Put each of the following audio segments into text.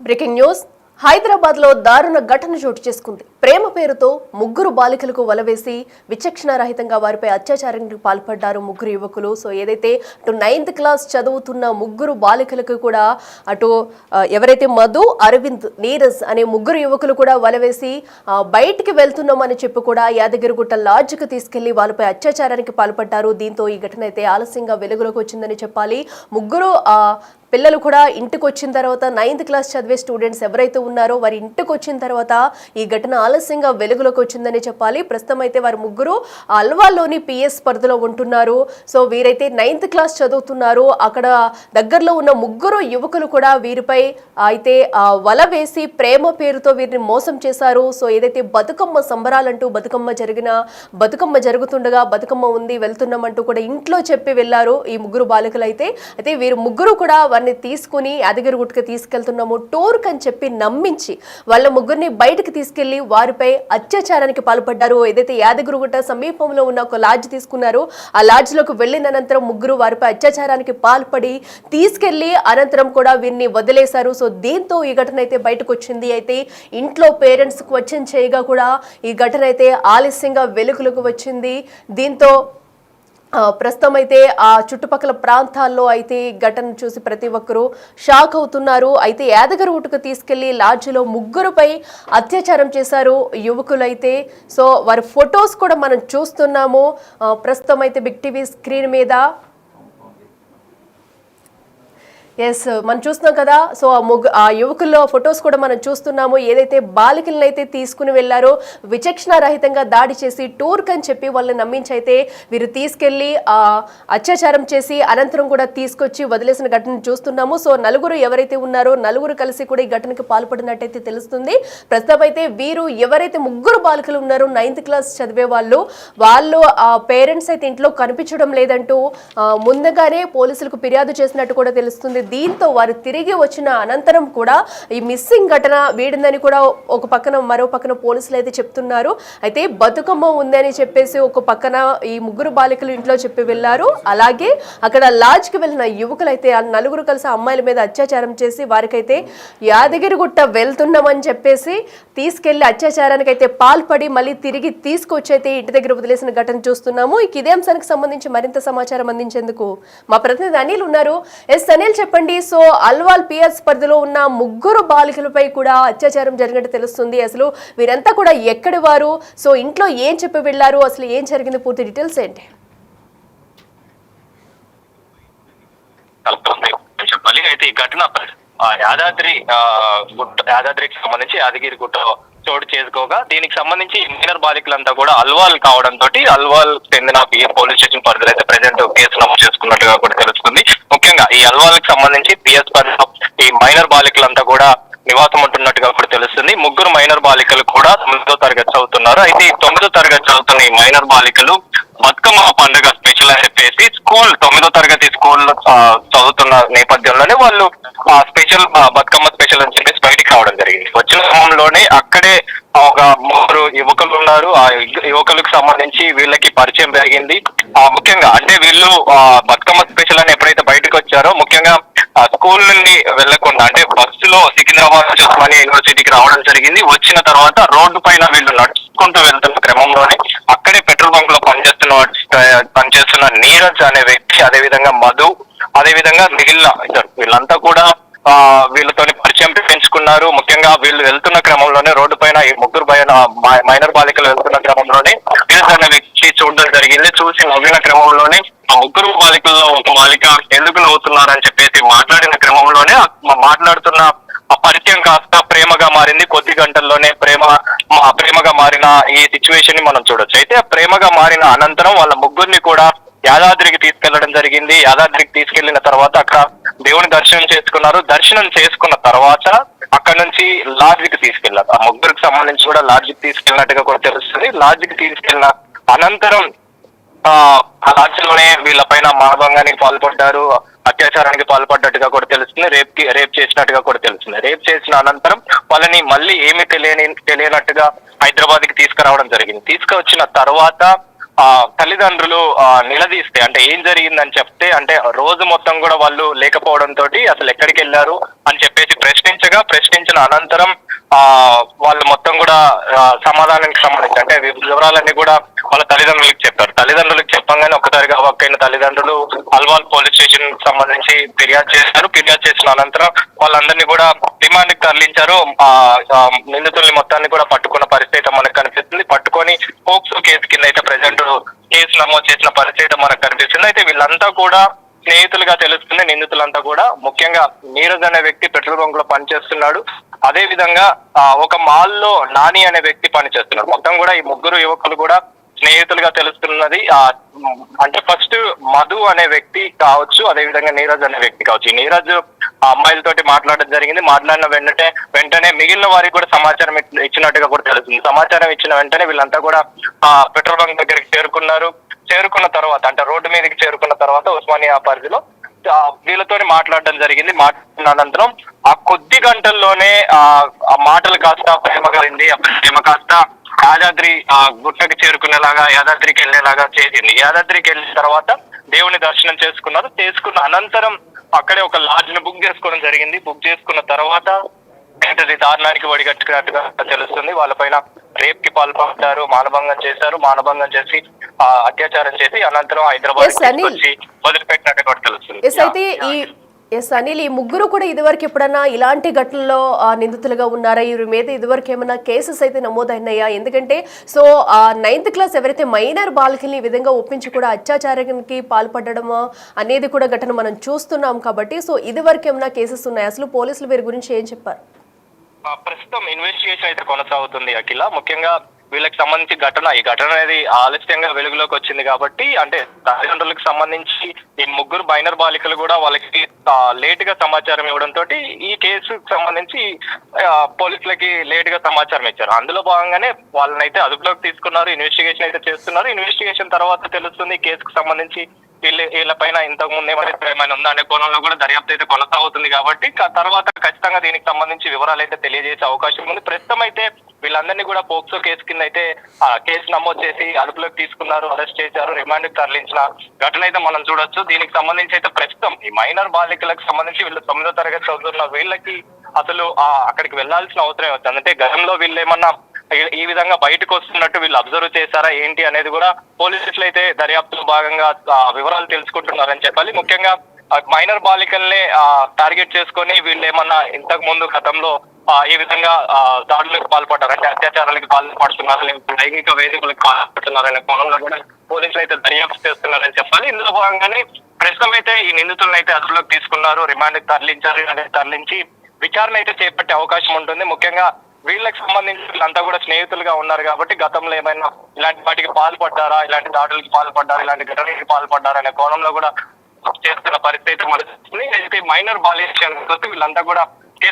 Breaking news. Hyderabad లో దారుణ ఘటన చోటు చేసుకుంది. ప్రేమ పేరుతో ముగ్గురు బాలికలకు వలవేసి విచక్షణారహితంగా వారిపై అత్యాచారానికి పాల్పడ్డారు ముగ్గురు యువకులు. సో ఏదైతే అటు 9th క్లాస్ చదువుతున్న ముగ్గురు బాలికలకు కూడా అటు ఎవరైతే మధు, అరవింద్, నీరజ్ అనే ముగ్గురు యువకులు కూడా వలవేసి బయటికి వెళ్తున్నామని చెప్పి కూడా యాదగిరిగుట్ట లాడ్జ్కి తీసుకెళ్లి వాళ్ళపై అత్యాచారానికి పాల్పడ్డారు. దీంతో ఈ ఘటన అయితే ఆలస్యంగా వెలుగులోకి వచ్చిందని చెప్పాలి. ముగ్గురు పిల్లలు కూడా ఇంటికి వచ్చిన తర్వాత 9th క్లాస్ చదివే స్టూడెంట్స్ ఎవరైతే ఉన్నారో వారి ఇంటికి వచ్చిన తర్వాత ఈ ఘటన ఆలస్యంగా వెలుగులోకి వచ్చిందని చెప్పాలి. ప్రస్తుతం అయితే వారు ముగ్గురు అల్వాల్లోని పిఎస్ పరిధిలో ఉంటున్నారు. సో వీరైతే 9th క్లాస్ చదువుతున్నారు. అక్కడ దగ్గరలో ఉన్న ముగ్గురు యువకులు కూడా వీరిపై అయితే వల వేసి ప్రేమ పేరుతో వీరిని మోసం చేశారు. సో ఏదైతే బతుకమ్మ సంబరాలంటూ బతుకమ్మ జరుగుతుండగా బతుకమ్మ ఉంది వెళ్తున్నామంటూ కూడా ఇంట్లో చెప్పి వెళ్లారు ఈ ముగ్గురు బాలికలు. అయితే వీరు ముగ్గురు కూడా వారిని తీసుకుని యాదగిరిగుట్టకి తీసుకెళ్తున్నాము టూర్ అని చెప్పి నమ్మించి వాళ్ళ ముగ్గురిని బయటకు తీసుకెళ్లి వారిపై అత్యాచారానికి పాల్పడ్డారు. ఏదైతే యాదగిరిగుట్ట సమీపంలో ఉన్న ఒక లాడ్జ్ తీసుకున్నారో ఆ లాడ్జ్ లోకి వెళ్లిన అనంతరం ముగ్గురు వారిపై అత్యాచారానికి పాల్పడి తీసుకెళ్లి అనంతరం కూడా వీరిని వదిలేశారు. సో దీంతో ఈ ఘటన అయితే బయటకు వచ్చింది. అయితే ఇంట్లో పేరెంట్స్ క్వశ్చన్ చేయగా కూడా ఈ ఘటన అయితే ఆలస్యంగా వెలుగులోకి వచ్చింది. దీంతో ప్రస్తుతం అయితే ఆ చుట్టుపక్కల ప్రాంతాల్లో అయితే ఘటన చూసి ప్రతి ఒక్కరూ షాక్ అవుతున్నారు. అయితే యాదగిరిగుట్టకు తీసుకెళ్లి లాడ్జిలో ముగ్గురుపై అత్యాచారం చేశారు యువకులైతే. సో వారి ఫొటోస్ కూడా మనం చూస్తున్నాము ప్రస్తుతం అయితే బిగ్ టీవీ స్క్రీన్ మీద. ఎస్, మనం చూస్తున్నాం కదా. సో ఆ యువకుల్లో ఫొటోస్ కూడా మనం చూస్తున్నాము. ఏదైతే బాలికలను అయితే తీసుకుని వెళ్లారో విచక్షణారహితంగా దాడి చేసి టూర్ అని చెప్పి వాళ్ళని నమ్మించి అయితే వీరు తీసుకెళ్లి అత్యాచారం చేసి అనంతరం కూడా తీసుకొచ్చి వదిలేసిన ఘటన చూస్తున్నాము. సో నలుగురు ఎవరైతే ఉన్నారో నలుగురు కలిసి కూడా ఈ ఘటనకు పాల్పడినట్టయితే తెలుస్తుంది. ప్రస్తుతం అయితే వీరు ఎవరైతే ముగ్గురు బాలికలు ఉన్నారో 9th క్లాస్ చదివే వాళ్ళు పేరెంట్స్ అయితే ఇంట్లో కనిపించడం లేదంటూ ముందుగానే పోలీసులకు ఫిర్యాదు చేసినట్టు కూడా తెలుస్తుంది. దీంతో వారు తిరిగి వచ్చిన అనంతరం కూడా ఈ మిస్సింగ్ ఘటన వీడిందని కూడా ఒక పక్కన మరో పక్కన పోలీసులు అయితే చెప్తున్నారు. అయితే బతుకమ్మ ఉందని చెప్పేసి ఒక పక్కన ఈ ముగ్గురు బాలికలు ఇంట్లో చెప్పి వెళ్లారు. అలాగే అక్కడ లాడ్జ్కి వెళ్ళిన యువకులు అయితే నలుగురు కలిసి అమ్మాయిల మీద అత్యాచారం చేసి వారికైతే యాదగిరిగుట్ట వెళ్తున్నామని చెప్పేసి తీసుకెళ్లి అత్యాచారానికి అయితే పాల్పడి మళ్ళీ తిరిగి తీసుకొచ్చి అయితే ఇంటి దగ్గర వదిలేసిన ఘటన చూస్తున్నాము. ఇదే అంశానికి సంబంధించి మరింత సమాచారం అందించేందుకు మా ప్రతినిధి అనిల్ ఉన్నారు. ఎస్ అనిల్, చెప్పండి. సో అల్వాల్ పిఎస్ పరిధిలో ఉన్న ముగ్గురు బాలికలపై కూడా అత్యాచారం జరిగినట్టు తెలుస్తుంది. అసలు వీరంతా కూడా ఎక్కడి వారు? సో ఇంట్లో ఏం చెప్పి వెళ్లారు? అసలు ఏం జరిగింది? పూర్తి డీటెయిల్స్ ఏంటి? చెప్పాలి. అయితే ఈ ఘటన యాదాద్రికి సంబంధించి యాదగిరిగుట్ట చోటు చేసుకోగా దీనికి సంబంధించి మైనర్ బాలికలంతా కూడా అల్వాల్ కావడంతో అల్వాల్ చెందిన పోలీస్ స్టేషన్ పరిధిలో అయితే ప్రజెంట్ కేసు నమోదు చేసుకున్నట్టుగా కూడా తెలుస్తుంది. ముఖ్యంగా ఈ అల్వాల్కి సంబంధించి పిఎస్ పరిధిలో ఈ మైనర్ బాలికలంతా కూడా నివాసం ఉంటున్నట్టుగా కూడా తెలుస్తుంది. ముగ్గురు మైనర్ బాలికలు కూడా 9వ తరగతి చదువుతున్నారు. అయితే ఈ 9వ తరగతి చదువుతున్న ఈ మైనర్ బాలికలు బతుకమ్మ పండుగ స్పెషల్ అని చెప్పేసి 9వ తరగతి స్కూల్ చదువుతున్న నేపథ్యంలోనే వాళ్ళు స్పెషల్ బతుకమ్మ స్పెషల్ అని చెప్పేసి బయటికి రావడం జరిగింది. వచ్చిన క్రమంలోనే అక్కడే ఒక ముగ్గురు యువకులు ఉన్నారు. ఆ యువకులకు సంబంధించి వీళ్ళకి పరిచయం జరిగింది. ముఖ్యంగా అంటే వీళ్ళు బతుకమ్మ స్పెషల్ అని ఎప్పుడైతే బయటకు వచ్చారో ముఖ్యంగా స్కూల్ నుండి వెళ్లకుండా అంటే బస్సులో సికింద్రాబాద్ ఉస్మానియా యూనివర్సిటీకి రావడం జరిగింది. వచ్చిన తర్వాత రోడ్డు పైన వీళ్ళు నడుచుకుంటూ వెళ్తున్న క్రమంలోనే అక్కడే పెట్రోల్ బంక్ లో పనిచేస్తున్న నీరజ్ అనే వ్యక్తి, అదేవిధంగా మధు, అదేవిధంగా మిగిలిన వీళ్ళంతా కూడా వీళ్ళతో పరిచయం పెంచుకున్నారు. ముఖ్యంగా వీళ్ళు వెళ్తున్న క్రమంలోనే రోడ్డు పైన ఈ ముగ్గురు మైనర్ బాలికలు వెళ్తున్న క్రమంలోనే నీరజ్ అనే వ్యక్తి చూడడం జరిగింది. చూసి నవ్విన క్రమంలోనే ఆ ముగ్గురు బాలికల్లో ఒక బాలిక ఎందుకు నవ్వుతున్నారని చెప్పేసి మాట్లాడిన క్రమంలోనే మాట్లాడుతున్న పరిచయం కాస్త ప్రేమగా మారింది. కొద్ది గంటల్లోనే ప్రేమగా మారిన ఈ సిచ్యువేషన్ ని మనం చూడొచ్చు. అయితే ప్రేమగా మారిన అనంతరం వాళ్ళ ముగ్గురిని కూడా యాదాద్రికి తీసుకెళ్లడం జరిగింది. యాదాద్రికి తీసుకెళ్లిన తర్వాత అక్కడ దేవుని దర్శనం చేసుకున్నారు. దర్శనం చేసుకున్న తర్వాత అక్కడ నుంచి లాడ్జికి తీసుకెళ్లారు. ఆ ముగ్గురికి సంబంధించి కూడా లాడ్జికి తీసుకెళ్ళినట్టుగా కూడా తెలుస్తుంది. లాడ్జికి తీసుకెళ్లిన అనంతరం ఆ లాడ్జిలోనే వీళ్ళ పైన మానభంగానికి పాల్పడ్డారు, అత్యాచారానికి పాల్పడ్డట్టుగా కూడా తెలుస్తుంది. రేప్ చేసినట్టుగా కూడా తెలుస్తుంది. రేప్ చేసిన అనంతరం వాళ్ళని మళ్ళీ ఏమీ తెలియనట్టుగా హైదరాబాద్ కి తీసుకురావడం జరిగింది. తీసుకువచ్చిన తర్వాత తల్లిదండ్రులు నిలదీస్తే అంటే ఏం జరిగిందని చెప్తే అంటే రోజు మొత్తం కూడా వాళ్ళు లేకపోవడంతో అసలు ఎక్కడికి వెళ్ళారు అని చెప్పేసి ప్రశ్నించిన అనంతరం వాళ్ళు మొత్తం కూడా సమాధానానికి సంబంధించి అంటే వివరాలన్నీ కూడా వాళ్ళ తల్లిదండ్రులకు చెప్పారు. తల్లిదండ్రులకు చెప్పంగానే ఒక్కసారిగా అవ్వకైన తల్లిదండ్రులు అల్వాల్ పోలీస్ స్టేషన్ సంబంధించి ఫిర్యాదు చేసిన అనంతరం వాళ్ళందరినీ కూడా రిమాండ్ కి తరలించారు. నిందితుల్ని మొత్తాన్ని కూడా పట్టుకున్న పరిస్థితి మనకు కనిపిస్తుంది. పట్టుకొని పోక్సో కేసు కింద అయితే ప్రజెంట్ కేసు నమోదు చేసిన పరిస్థితి మనకు కనిపిస్తుంది. అయితే వీళ్ళంతా కూడా స్నేహితులుగా తెలుస్తుంది. నిందితులంతా కూడా ముఖ్యంగా నీరజ్ అనే వ్యక్తి పెట్రోల్ బంక్ లో పనిచేస్తున్నాడు. అదే విధంగా ఒక మాల్ లో నాని అనే వ్యక్తి పనిచేస్తున్నాడు. మొత్తం కూడా ఈ ముగ్గురు యువకులు కూడా స్నేహితులుగా తెలుస్తున్నది. అంటే ఫస్ట్ మధు అనే వ్యక్తి కావచ్చు, అదే విధంగా నీరజ్ అనే వ్యక్తి కావచ్చు. ఈ నీరజ్ అమ్మాయిలతోటి మాట్లాడడం జరిగింది. మాట్లాడిన వెంటనే మిగిలిన వారికి కూడా సమాచారం ఇచ్చినట్టుగా కూడా తెలుస్తుంది. సమాచారం ఇచ్చిన వెంటనే వీళ్ళంతా కూడా పెట్రోల్ బంక్ దగ్గరికి చేరుకున్న తర్వాత అంటే రోడ్డు మీదకి చేరుకున్న తర్వాత ఉస్మానియా పరిధిలో వీళ్ళతో మాట్లాడడం జరిగింది. మాట్లాడిన అనంతరం ఆ కొద్ది గంటల్లోనే ఆ మాటలు కాస్త ప్రేమ కలిగింది. ఆ ప్రేమ కాస్త యాదాద్రి గుట్టకి చేరుకునేలాగా యాదాద్రికి వెళ్ళేలాగా చేసింది. యాదాద్రికి వెళ్ళిన తర్వాత దేవుని దర్శనం చేసుకున్న అనంతరం అక్కడే ఒక లాడ్జ్ ని బుక్ చేసుకోవడం జరిగింది. బుక్ చేసుకున్న తర్వాత దారుణానికి వడిగట్టుకున్నట్టుగా తెలుస్తుంది. వాళ్ళపైన రేప్ కి పాల్పడ్డారు, మానభంగం చేసి అత్యాచారం చేసి అనంతరం హైదరాబాద్ వచ్చి వదిలిపెట్టినట్టుగా తెలుస్తుంది. అయితే అనిల్, ఈ ముగ్గురు కూడా ఇదివరకు ఎప్పుడన్నా ఇలాంటి ఘటనలో నిందితులుగా ఉన్నారా? వీరి మీద ఇదివరకు ఏమైనా కేసెస్ అయితే నమోదైనాయా? ఎందుకంటే 9th క్లాస్ ఎవరైతే మైనర్ బాలికల్ని ఈ విధంగా ఒప్పించి కూడా అత్యాచారానికి పాల్పడడం అనేది కూడా ఘటన మనం చూస్తున్నాం కాబట్టి ఇదివరకు ఏమైనా కేసెస్ ఉన్నాయా? అసలు పోలీసులు వీరి గురించి ఏం చెప్పారు? ప్రస్తుతం ఇన్వెస్టిగేషన్ అయితే కొనసాగుతుంది అఖిల. ముఖ్యంగా వీళ్ళకి సంబంధించి ఈ ఘటన అనేది ఆలస్యంగా వెలుగులోకి వచ్చింది కాబట్టి అంటే తల్లిదండ్రులకు సంబంధించి ఈ ముగ్గురు మైనర్ బాలికలు కూడా వాళ్ళకి లేట్ గా సమాచారం ఇవ్వడంతో ఈ కేసుకు సంబంధించి పోలీసులకి లేట్ గా సమాచారం ఇచ్చారు. అందులో భాగంగానే వాళ్ళని అయితే అదుపులోకి తీసుకున్నారు. ఇన్వెస్టిగేషన్ అయితే చేస్తున్నారు. ఇన్వెస్టిగేషన్ తర్వాత తెలుస్తుంది కేసుకు సంబంధించి వీళ్ళ పైన ఇంతకు ముందు ఏమైనా ఉందా అనే కోణంలో కూడా దర్యాప్తు అయితే కొనసాగుతుంది కాబట్టి తర్వాత ఖచ్చితంగా దీనికి సంబంధించి వివరాలు అయితే తెలియజేసే అవకాశం ఉంది. ప్రస్తుతం అయితే వీళ్ళందరినీ కూడా పోక్సో కేసు కింద అయితే కేసు నమోదు చేసి అదుపులోకి తీసుకున్నారు, అరెస్ట్ చేశారు, రిమాండ్ కి తరలించిన ఘటన అయితే మనం చూడొచ్చు. దీనికి సంబంధించి అయితే ప్రస్తుతం ఈ మైనర్ బాలికలకు సంబంధించి వీళ్ళు 9వ తరగతి చదువుతున్న వీళ్ళకి అసలు అక్కడికి వెళ్లాల్సిన అవసరం వచ్చింది. అంటే గతంలో వీళ్ళు ఏమన్నా ఈ విధంగా బయటకు వస్తున్నట్టు వీళ్ళు అబ్జర్వ్ చేశారా ఏంటి అనేది కూడా పోలీసులు అయితే దర్యాప్తులో భాగంగా వివరాలు తెలుసుకుంటున్నారని చెప్పాలి. ముఖ్యంగా మైనర్ బాలికల్ని టార్గెట్ చేసుకొని వీళ్ళు ఏమన్నా ఇంతకు ముందు గతంలో ఈ విధంగా దాడులకు పాల్పడ్డారు అంటే అత్యాచారాలకు పాల్పడుతున్నారు, లైంగిక వేధింపులకు పాల్పడుతున్నారనే కోణంలో కూడా పోలీసులు అయితే దర్యాప్తు చేస్తున్నారని చెప్పాలి. ఇందులో భాగంగానే ప్రస్తుతం అయితే ఈ నిందితులను అయితే అదుపులోకి తీసుకున్నారు, రిమాండ్ తరలించి విచారణ అయితే చేపట్టే అవకాశం ఉంటుంది. ముఖ్యంగా వీళ్ళకి సంబంధించి వీళ్ళంతా కూడా స్నేహితులుగా ఉన్నారు కాబట్టి గతంలో ఏమైనా ఇలాంటి వాటికి పాల్పడ్డారా, ఇలాంటి దాడులకు పాల్పడ్డారా, ఇలాంటి ఘటనలకు పాల్పడ్డారా అనే కోణంలో కూడా చేస్తున్న పరిస్థితి మనకి. అయితే మైనర్ బాలికలు వీళ్ళంతా కూడా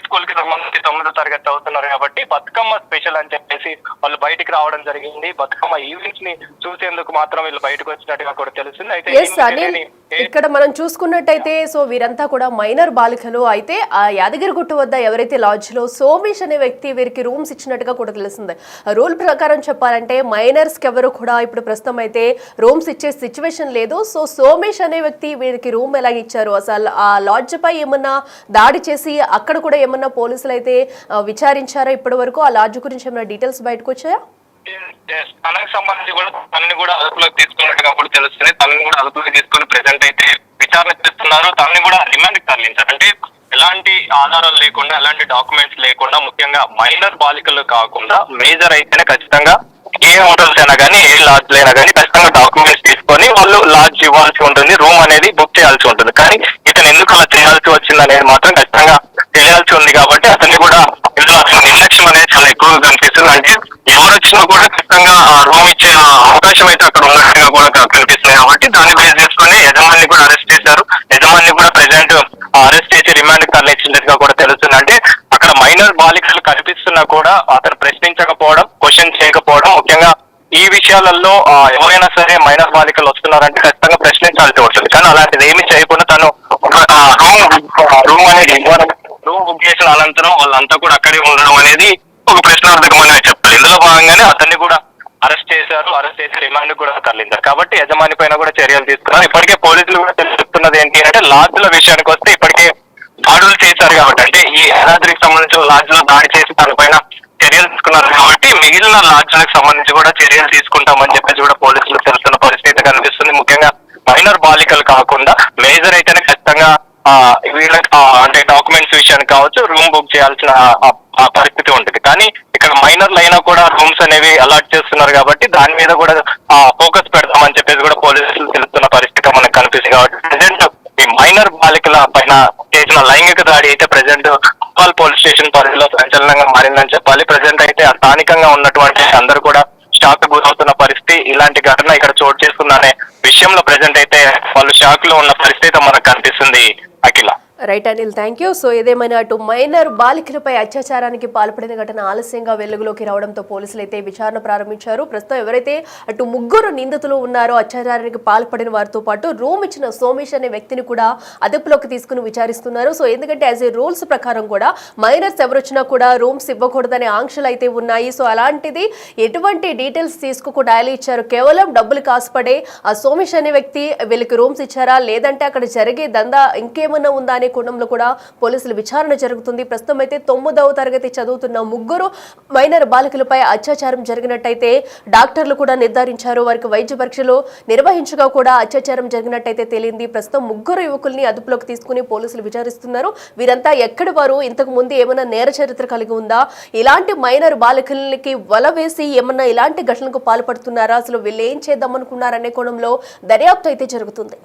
స్కూల్ కి సంబంధించి 9వ తరగతి చదువుతున్నారు కాబట్టి బతుకమ్మ స్పెషల్ అని చెప్పేసి వాళ్ళు బయటికి రావడం జరిగింది. బతుకమ్మ ఈవెంట్స్ ని చూసేందుకు మాత్రం వీళ్ళు బయటకు వచ్చినట్టుగా కూడా తెలుస్తుంది. అయితే ఇక్కడ మనం చూసుకున్నట్టయితే వీరంతా కూడా మైనర్ బాలికలు. అయితే ఆ యాదగిరిగుట్ట వద్ద ఎవరైతే లాడ్జ్ లో సోమేష్ అనే వ్యక్తి వీరికి రూమ్స్ ఇచ్చినట్టుగా కూడా తెలుస్తుంది. రూల్ ప్రకారం చెప్పాలంటే మైనర్స్ కి ఎవరు కూడా ఇప్పుడు ప్రస్తుతం అయితే రూమ్స్ ఇచ్చే సిచ్యువేషన్ లేదు. సోమేష్ అనే వ్యక్తి వీరికి రూమ్ ఎలా ఇచ్చారు, అసలు ఆ లాడ్జ్ పై ఏమన్నా దాడి చేసి అక్కడ కూడా ఏమన్నా పోలీసులు అయితే విచారించారా ఇప్పటి వరకు? ఆ లాడ్జ్ గురించి ఏమైనా డీటెయిల్స్ బయటకు వచ్చాయా? తనకు సంబంధించి కూడా తనని కూడా అదుపులోకి తీసుకున్నట్టుగా కూడా తెలుస్తుంది. తనని కూడా అదుపులోకి తీసుకుని ప్రెసెంట్ అయితే విచారణ చేస్తున్నారు. తనని కూడా రిమాండ్ కి తరలించారు. అంటే ఎలాంటి ఆధారాలు లేకుండా, ఎలాంటి డాక్యుమెంట్స్ లేకుండా, ముఖ్యంగా మైనర్ బాలికలు కాకుండా మేజర్ అయితేనే ఖచ్చితంగా ఏ హోటల్స్ అయినా కానీ ఏ లాడ్జ్ అయినా కానీ ఖచ్చితంగా డాక్యుమెంట్స్ తీసుకొని వాళ్ళు లాడ్జ్ ఇవ్వాల్సి ఉంటుంది, రూమ్ అనేది బుక్ చేయాల్సి ఉంటుంది. కానీ ఇతను ఎందుకు అలా చేయాల్సి వచ్చింది అనేది మాత్రం ఖచ్చితంగా తెలియాల్సి ఉంది కాబట్టి అతన్ని కూడా ఇందులో నిర్లక్ష్యం అనేది చాలా ఎక్కువగా కనిపిస్తుంది. అంటే ఎవరు వచ్చినా కూడా ఖచ్చితంగా రూమ్ ఇచ్చే అవకాశం అయితే అక్కడ ఉన్నట్టుగా కూడా కనిపిస్తుంది కాబట్టి దాన్ని బేస్ చేసుకుని యజమాని కూడా అరెస్ట్ చేశారు. యజమాని కూడా ప్రెసెంట్ అరెస్ట్ చేసి రిమాండ్ తరలించినట్టుగా కూడా తెలుస్తుంది. అంటే అక్కడ మైనర్ బాలికలు కనిపిస్తున్నా కూడా అతను ప్రశ్నించకపోవడం, క్వశ్చన్ చేయకపోవడం, ముఖ్యంగా ఈ విషయాలలో ఎవరైనా సరే మైనర్ బాలికలు వస్తున్నారంటే ఖచ్చితంగా ప్రశ్నించాల్సి ఉంటుంది. కానీ అలాంటిది ఏమి చేయకుండా తను రూమ్ అనేది రూమ్ బుక్ చేసిన అనంతరం వాళ్ళంతా కూడా అక్కడే ఉండడం అనేది ఒక ప్రశ్నార్థకమని చెప్పాలి. ఇందులో భాగంగానే అతన్ని కూడా అరెస్ట్ చేశారు. అరెస్ట్ చేసి రిమాండ్ కూడా తరలించారు. కాబట్టి యజమాని పైన కూడా చర్యలు తీసుకున్నారు. ఇప్పటికే పోలీసులు కూడా తెలుస్తున్నది ఏంటి అంటే లాడ్జ్ల విషయానికి వస్తే ఇప్పటికే దాడులు చేశారు కాబట్టి, అంటే ఈ యాదాద్రికి సంబంధించిన లాడ్జ్ లో దాడి చేసి దానిపైన చర్యలు తీసుకున్నారు కాబట్టి మిగిలిన లాడ్జ్లకు సంబంధించి కూడా చర్యలు తీసుకుంటామని చెప్పేసి కూడా పోలీసులు తెలుస్తున్న పరిస్థితి కనిపిస్తుంది. ముఖ్యంగా మైనర్ బాలికలు కాకుండా మేజర్ అయితేనే ఖచ్చితంగా వీళ్ళకి అంటే డాక్యుమెంట్స్ విషయానికి కావచ్చు రూమ్ బుక్ చేయాల్సిన పరిస్థితి ఉంటుంది. కానీ ఇక్కడ మైనర్లు అయినా కూడా రూమ్స్ అనేవి అలాట్ చేస్తున్నారు కాబట్టి దాని మీద కూడా ఫోకస్ పెడతామని చెప్పేసి కూడా పోలీసులు తెలుస్తున్న పరిస్థితి మనకు కనిపిస్తుంది. కాబట్టి ప్రజెంట్ ఈ మైనర్ బాలికల పైన చేసిన లైంగిక దాడి అయితే ప్రజెంట్ ఉప్పల్ పోలీస్ స్టేషన్ పరిధిలో సంచలనంగా మారిందని చెప్పాలి. ప్రజెంట్ అయితే స్థానికంగా ఉన్నటువంటి అందరూ కూడా షాక్ గురవుతున్న పరిస్థితి. ఇలాంటి ఘటన ఇక్కడ చోటు చేసుకుందనే విషయంలో ప్రజెంట్ అయితే వాళ్ళు షాక్ లో ఉన్న పరిస్థితి మనకు కనిపిస్తుంది. Akhila. Right Anil, thank you. So ఏదేమైనా అటు మైనర్ బాలికలపై అత్యాచారానికి పాల్పడిన ఘటన ఆలస్యంగా వెలుగులోకి రావడంతో పోలీసులు అయితే విచారణ ప్రారంభించారు. ప్రస్తుతం ఎవరైతే అటు ముగ్గురు నిందితులు ఉన్నారో అత్యాచారానికి పాల్పడిన వారితో పాటు రూమ్ ఇచ్చిన సోమేష్ అనే వ్యక్తిని కూడా అదుపులోకి తీసుకుని విచారిస్తున్నారు. సో ఎందుకంటే యాజ్ ఏ రూల్స్ ప్రకారం కూడా మైనర్స్ ఎవరొచ్చినా కూడా రూమ్స్ ఇవ్వకూడదనే ఆంక్షలు అయితే ఉన్నాయి. సో అలాంటిది ఎటువంటి డీటెయిల్స్ తీసుకోకుండా డైలీ ఇచ్చారు. కేవలం డబ్బులు కాసుపడే ఆ సోమేష్ అనే వ్యక్తి వీళ్ళకి రూమ్స్ ఇచ్చారా, లేదంటే అక్కడ జరిగే దందా ఇంకేమన్నా ఉందా అనే కోణంలో కూడా పోలీసుల విచారణ జరుగుతుంది. ప్రస్తుతం అయితే 9వ తరగతి చదువుతున్న ముగ్గురు మైనర్ బాలికలపై అత్యాచారం జరిగినట్టయితే డాక్టర్లు కూడా నిర్ధారించారు. వారికి వైద్య పరీక్షలు నిర్వహించగా కూడా అత్యాచారం జరిగినట్టయితే తేలింది. ప్రస్తుతం ముగ్గురు యువకుల్ని అదుపులోకి తీసుకుని పోలీసులు విచారిస్తున్నారు. వీరంతా ఎక్కడి వారు, ఇంతకు ముందు ఏమైనా నేర చరిత్ర కలిగి ఉందా, ఇలాంటి మైనర్ బాలికలకి వల వేసి ఏమన్నా ఇలాంటి ఘటనలకు పాల్పడుతున్నారా, అసలు వీళ్ళు ఏం చేద్దామనుకున్నారనే కోణంలో దర్యాప్తు అయితే జరుగుతుంది.